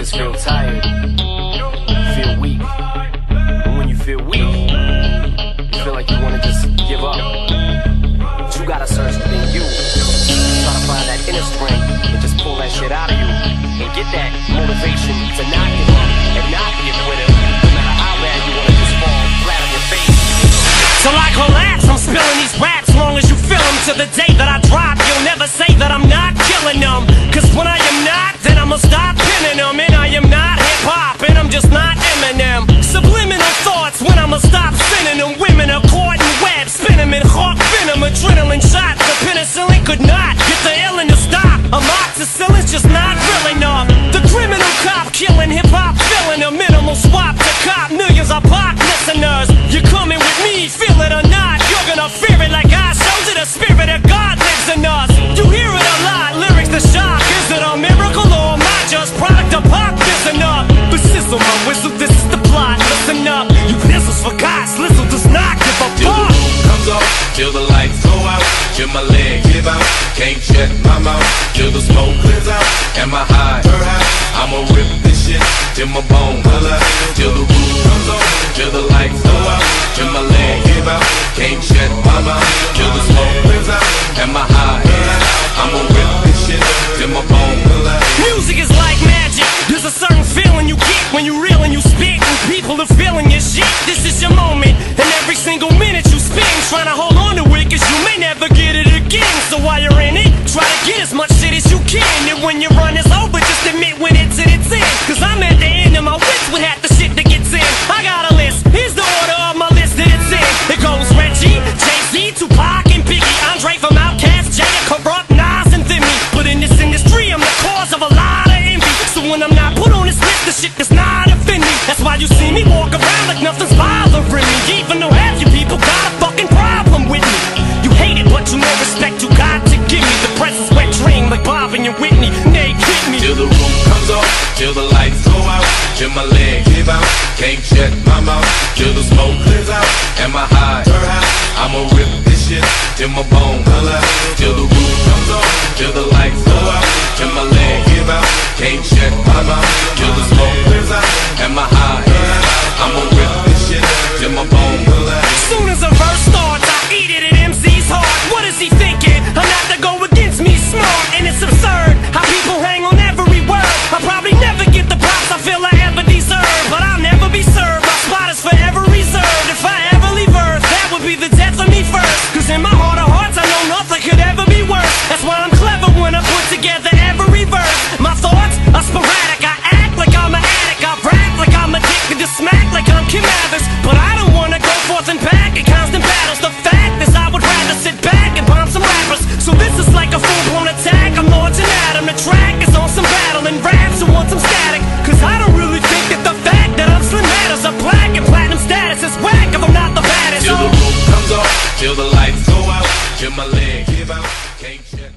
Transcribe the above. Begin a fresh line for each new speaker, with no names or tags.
just feel tired, feel weak. And when you feel weak, you feel like you wanna just give up. But you gotta search within you, try to find that inner strength and just pull that shit out of you and get that motivation to not give up and not be a quitter, no matter how bad you wanna just fall flat on your face.
So like relax, I'm spilling these raps long as you feel them. To the day that I drop, you'll never say that I'm not killing them. Cause when I am not, then I'ma stop pinning them. And I am not hip-hop, and I'm just not Eminem. Subliminal thoughts when I'ma stop sending them. Women are caught in webs, spin them in hawk venom. Adrenaline shots, the penicillin could not get the illin' to stop. Amoxicillin's just not real enough. The criminal cop killing hip-hop, filling a minimal swap to cop millions of pop listeners. You're coming with me, feel it or not, you're gonna fear it like I showed you. The spirit of God lives in us. You hear it a lot, lyrics to shock. Is it a miracle or am I just product of pop? Listen up, but sizzle my whistle, this is the plot. Listen up, you pistols for God's Lizzle does not give a
till
fuck.
the roof comes off, till the lights go out, till my legs give out, can't shut my mouth, till the smoke clears out, and my high, I'ma rip this shit till my bones, till the roof comes off, till the lights go out, till my legs give out, can't shut my mouth, till the smoke clears out, and my high, I'ma rip this shit till my bones.
Music is like magic. There's a certain feeling you get when you reel and you spit, and people are feeling your shit. This is your moment, and every single minute you spend trying to hold on to it, cause you may never get it again. So while you're in it, try to get as much shit as you can. And when your run is over, just admit when it's in its end. Cause I'm at the end of my wits with half the shit that gets in. I got a list, here's the order of my list that it's in. It goes Reggie, Jay-Z, Tupac, and Biggie, Andre from Outkast, Jada, Corrupt, Nas, and Thimmy. But in this industry, I'm the cause of a lot of envy. So when I'm not put on this list, the shit does not offend me. That's why you see me walk around like nothing's bothering me. Even though half you people got a fucking problem with me. You hate it, but you know respect you got to give me. The presence wet dream like Bob and your Whitney. They kick me
Till the roof comes off, till the lights go out, till my legs give out, can't shut my mouth, till the smoke clears out, and my high, I'ma rip this shit till my bones, till the roof comes off, till the lights go out, till my legs give out, can't shut my mouth, till the smoke clears out, and my high, I'ma rip this shit till my bones.
Soon as a verse starts, I eat it at MC's heart. What is he thinking? Enough to go against me smart, and it's absurd how people hang on every word. I'll probably never get the props I feel I ever deserve, but I'll never be served. My spot is forever reserved. If I ever leave Earth, that would be the death of me first. Cause in my heart of hearts, I know nothing could ever be worse. That's why I'm clever when I put together every verse. My thoughts are sporadic. I act like I'm an addict. I rap like I'm addicted to smack like I'm Kim Mathers. But I don't wanna go forth and back in constant battles. The fact is I would rather sit back and bomb some rappers. So this is like a full-blown attack. I'm launching at 'em. The track is on some battle and raps who want some static. Cause I don't really think that the fact that I'm Slim matters. A black and platinum status is whack if I'm not the baddest.
Till the roof comes off, till the lights go out, till my legs give out, can't shut